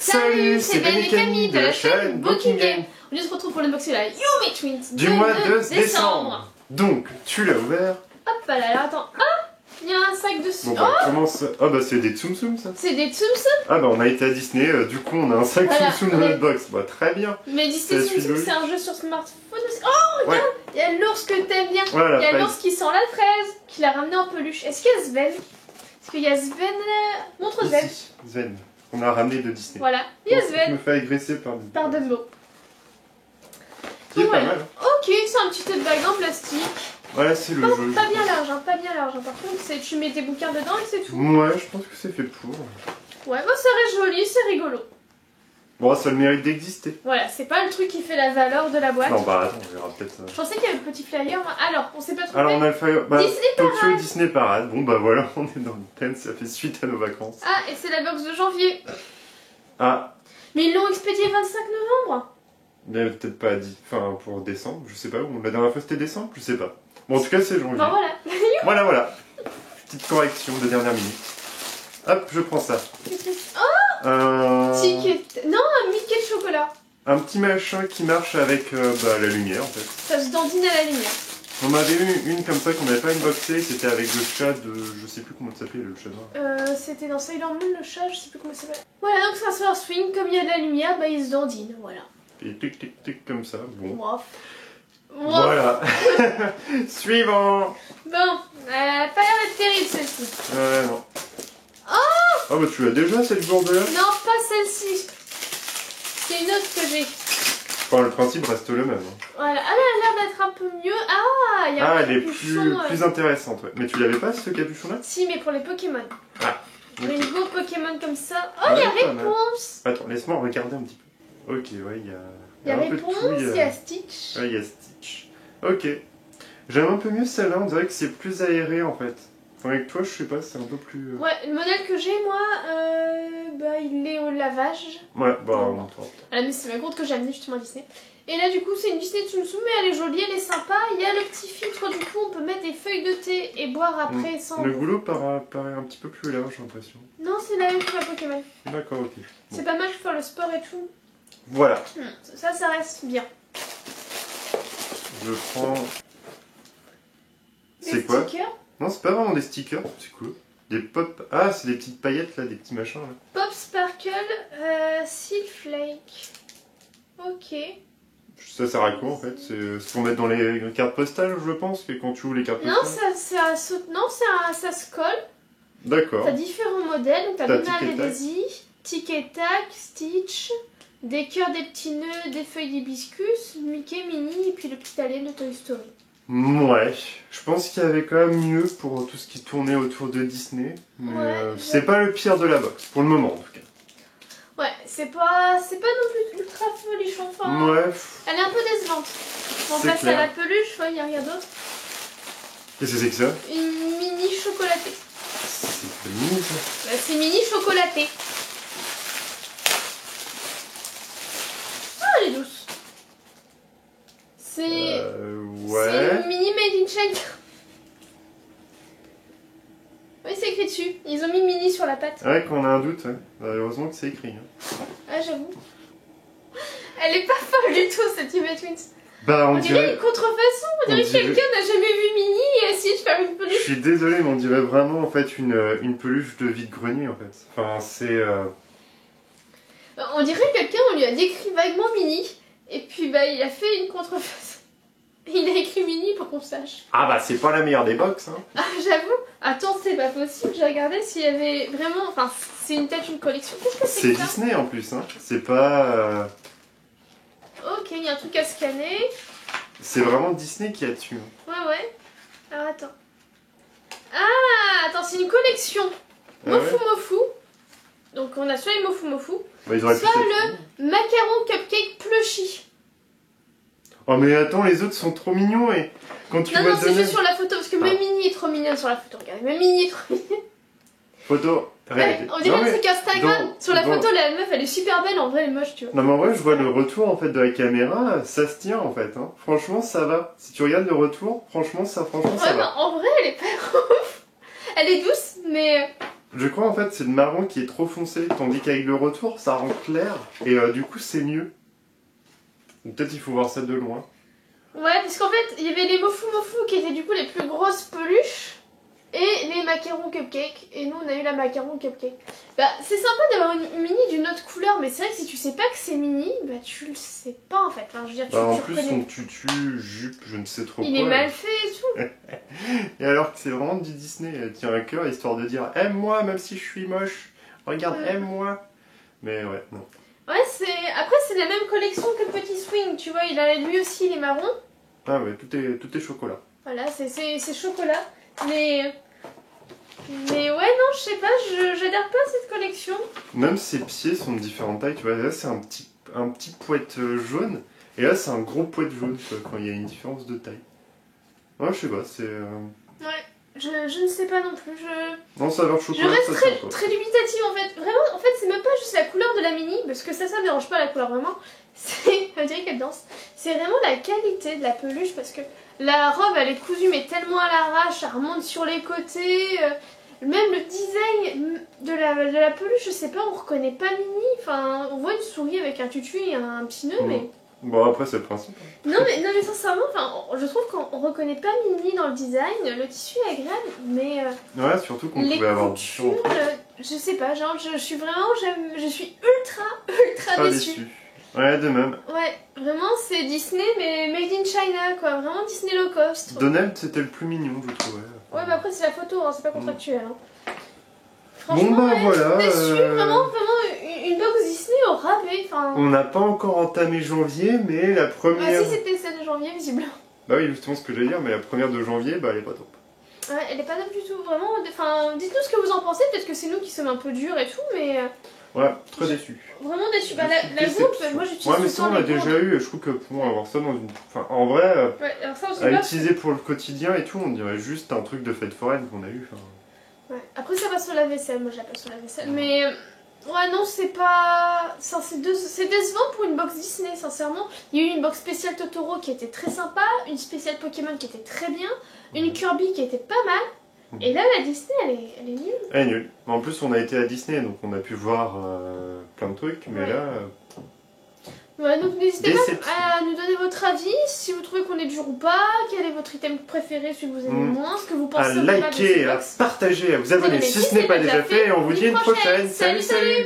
Salut, c'est Ben et Camille de la chaîne Booking Game. On se retrouve pour l'unboxing de la Yumi Twins du mois de décembre. Donc, tu l'as ouvert. Hop là, alors attends. Ah, il y a un sac dessus. Bon bah, comment ça? Ah bah c'est des Tsum Tsum ça. C'est des Tsum Tsum. Ah bah on a été à Disney, du coup on a un sac voilà, Tsum Tsum dans notre box. Bah très bien. Mais Disney Tsum Tsum c'est un jeu sur smartphone aussi. Oh regarde, il y a l'ours que t'aimes bien. Voilà, il y a l'ours qui sent la fraise, qui l'a ramené en peluche. Est-ce qu'il y a Sven? Est-ce qu'il y a Sven? Montre Sven. Ici, Sven. On a ramené de Disney. Voilà, il y a Je Sven. me fais agresser par Dumbo. Qui est pas mal. Ok, c'est un petit tote bag en plastique. Ouais, c'est le jeu. Pas bien large, hein, pas bien large. Par contre, tu mets tes bouquins dedans et c'est tout. Ouais, je pense que c'est fait pour. Ouais, bah ça reste joli, c'est rigolo. Bon, ça a le mérite d'exister. Voilà, c'est pas le truc qui fait la valeur de la boîte. Non, bah attends, on verra peut-être ça. Je pensais qu'il y avait le petit flyer. Alors, on s'est pas trompé. Alors, on a le flyer. Bah, Disney Tokyo Parade. Disney Parade. Bon, bah voilà, on est dans le thème, ça fait suite à nos vacances. Ah, et c'est la box de janvier. Ah. Mais ils l'ont expédié 25 novembre. Mais peut-être pas dit. Enfin, pour décembre, je sais pas où. La dernière fois c'était décembre, je sais pas. Bon, en tout cas, c'est janvier. Bon, voilà. Voilà. Petite correction de dernière minute. Hop, je prends ça. Oh Ticket. Non, un Mickey de chocolat. Un petit machin qui marche avec la lumière en fait. Ça se dandine à la lumière. On avait eu une comme ça qu'on n'avait pas unboxée, c'était avec le chat de... je sais plus comment ça s'appelait le chat noir. C'était dans Sailor Moon le chat, je sais plus comment ça s'appelle. Voilà, donc ça se fait un swing, comme il y a de la lumière, bah il se dandine, voilà. Et tic tic tic comme ça, bon. Wow. Voilà. Suivant. Bon, elle a pas l'air d'être terrible celle-ci. Non. Oh bah tu l'as déjà cette gourde-là? Non, pas celle-ci. C'est une autre que j'ai. Enfin, le principe reste le même. Hein. Voilà, elle a l'air d'être un peu mieux. Ah, il y a un elle est capuchon, plus intéressante, ouais. Mais tu l'avais pas ce capuchon-là? Si, mais pour les Pokémon. Ah. Okay. Les beaux Pokémon comme ça. Oh, il y a Réponse. Attends, laisse-moi regarder un petit peu. Ok, ouais, il y a... Il y a Réponse, il y a Stitch. Ouais, il y a Stitch. Ok. J'aime un peu mieux celle-là, on dirait que c'est plus aéré en fait. Avec toi, je sais pas, c'est un peu plus... Ouais, le modèle que j'ai, moi, il est au lavage. Ouais, bah on entend. Ah, mais c'est ma gourde que j'ai amenée justement à Disney. Et là, du coup, c'est une Disney Tsum Tsum, mais elle est jolie, elle est sympa. Il y a le petit filtre, du coup, on peut mettre des feuilles de thé et boire après sans... Le goulot paraît un petit peu plus large, j'ai l'impression. Non, c'est la même que la Pokémon. D'accord, ok. Bon. C'est pas mal pour faire le sport et tout. Voilà. Ça reste bien. Je prends... C'est quoi? Stickers. Non, c'est pas vraiment des stickers, c'est cool. Des pop... Ah, c'est des petites paillettes là, des petits machins là. Pop Sparkle, Seal Flake. Ok. Ça sert à quoi en fait? C'est pour mettre dans les cartes postales, je pense, que quand tu ouvres les cartes Non, postales. ça se colle. D'accord. T'as différents modèles, donc t'as Donald et Tic et Tac. Daisy, Tic et Tac, Stitch, des cœurs, des petits nœuds, des feuilles d'hibiscus, Mickey, Minnie et puis le petit alien de Toy Story. Ouais, je pense qu'il y avait quand même mieux pour tout ce qui tournait autour de Disney. Mais c'est pas le pire de la box, pour le moment en tout cas. Ouais, c'est pas non plus ultra folichon. Enfin, ouais. Elle est un peu décevante. On passe à la peluche, il n'y a rien d'autre. Qu'est-ce que c'est que ça? Une mini chocolatée. C'est pas mini ça? Bah, c'est mini chocolatée. Ah, elle est douce. C'est ouais. une mini made in China. Oui, c'est écrit dessus. Ils ont mis mini sur la patte. Ouais, quand on a un doute, ouais. Bah, heureusement que c'est écrit. Hein. Ah, j'avoue. Elle est pas folle du tout, cette Yumi Twins. Bah, on dirait une contrefaçon. On dirait que quelqu'un n'a jamais vu Mini et a essayé de faire une peluche. Je suis désolé, mais on dirait vraiment en fait une peluche de vide-grenier en fait. Enfin, c'est... On dirait quelqu'un, on lui a décrit vaguement Mini. Et puis, bah, il a fait une contrefaçon. Il a écrit Mini pour qu'on sache. Ah bah, c'est pas la meilleure des box, hein. Ah, j'avoue. Attends, c'est pas possible. J'ai regardé s'il y avait vraiment... Enfin, c'est peut-être une collection. Qu'est-ce que c'est que ça? C'est Disney en plus, hein. C'est pas... Ok, il y a un truc à scanner. C'est vraiment Disney qui a dessus. Hein. Ouais. Alors, attends. Ah, attends, c'est une collection. Mofu. Donc, on a soit les Mofu, bah, soit le macaron cupcake plushy. Oh mais attends, les autres sont trop mignons et quand tu Non, c'est juste sur la photo, parce que même Minnie est trop mignonne sur la photo. Regarde, même Minnie est trop mignonne. Photo, ouais, on dirait un truc Instagram. Sur la photo, la meuf, elle est super belle, en vrai, elle est moche, tu vois. Non mais en vrai, je vois le retour en fait de la caméra, ça se tient en fait. Hein. Franchement, ça va. Si tu regardes le retour, franchement, ça va. En vrai, elle est pas ouf. Elle est douce, mais Je crois en fait c'est le marron qui est trop foncé, tandis qu'avec le retour ça rend clair et du coup c'est mieux. Peut-être il faut voir ça de loin. Ouais, parce qu'en fait, il y avait les Mofu Mofu qui étaient du coup les plus grosses peluches et les macarons cupcake. Et nous, on a eu la macaron cupcake. Bah, c'est sympa d'avoir une mini d'une autre couleur, mais c'est vrai que si tu sais pas que c'est mini, bah tu le sais pas en fait. Enfin, je veux dire, En tu plus reconnais. son tutu, jupe, je ne sais trop Il quoi. est mal fait et tout. Et alors que c'est vraiment du Disney, elle tient un cœur histoire de dire aime-moi même si je suis moche. Regarde, aime-moi. Mais ouais, non. Ouais, après, c'est la même collection que le Petit Swing, tu vois. Il a lui aussi les marrons. Ah ouais, tout est chocolat. Voilà, c'est chocolat. Mais ouais, non, je sais pas, j'adhère pas à cette collection. Même ses pieds sont de différentes tailles, tu vois. Là c'est un petit poète jaune, et là c'est un gros poète jaune, quoi, quand il y a une différence de taille. Ouais, je sais pas, c'est. Ouais, je ne sais pas non plus. Non, ça a l'air Je chocolat. reste ça très, tient, quoi. très dubitative en fait. Vraiment, en fait, c'est même pas juste la couleur de la mini, parce que ça me dérange pas la couleur vraiment. C'est, on dirait qu'elle danse. C'est vraiment la qualité de la peluche, parce que la robe elle est cousue, mais tellement à l'arrache, ça remonte sur les côtés. Même le design de la peluche, je sais pas, on reconnaît pas Mini. Enfin, on voit une souris avec un tutu et un petit nœud, mais. Bon, après, c'est le principe. Non mais sincèrement, enfin, je trouve qu'on reconnaît pas Mini dans le design. Le tissu est agréable, mais. Ouais, surtout qu'on les pouvait avoir coutures, je sais pas, genre je suis vraiment, je suis ultra pas déçue. déçu. Ouais, de même. Ouais, vraiment c'est Disney mais made in China quoi, vraiment Disney low cost. Donald, c'était le plus mignon, je trouvais. Ouais, bah après c'est la photo, hein, c'est pas contractuel. Hein. Franchement, Bon, bah ouais, voilà. déçue, vraiment une box Disney au rabais. Enfin... On n'a pas encore entamé janvier, mais la première. Ah si, c'était celle de janvier, visiblement. Bah oui, justement ce que j'allais dire, mais la première de janvier, bah elle est pas top. Ouais, elle est pas top du tout, vraiment. Enfin, dites-nous ce que vous en pensez, peut-être que c'est nous qui sommes un peu durs et tout, mais. Ouais, très déçu. Vraiment déçu. Bah, la goutte, moi j'utilise ouais, mais tout le ça temps on l'a les gourdes. déjà eu, et je trouve que pour avoir ça dans une. Enfin, en vrai, Ouais, alors ça, à utiliser pour le quotidien et tout, on dirait juste un truc de fête foraine qu'on a eu. Enfin... Ouais. Après ça passe sur la vaisselle, moi je la passe sur la vaisselle, mais ouais non c'est pas... C'est décevant pour une box Disney sincèrement. Il y a eu une box spéciale Totoro qui était très sympa, une spéciale Pokémon qui était très bien, une Kirby qui était pas mal, et là la Disney elle est nulle. Elle est nulle. En plus on a été à Disney donc on a pu voir plein de trucs, mais ouais. là... Ouais, donc n'hésitez pas à nous donner votre avis, si vous trouvez qu'on est dur ou pas, quel est votre item préféré, celui que vous aimez moins, ce que vous pensez à liker, à partager, à vous abonner si ce n'est pas déjà fait, et on vous dit à une prochaine. Salut, salut.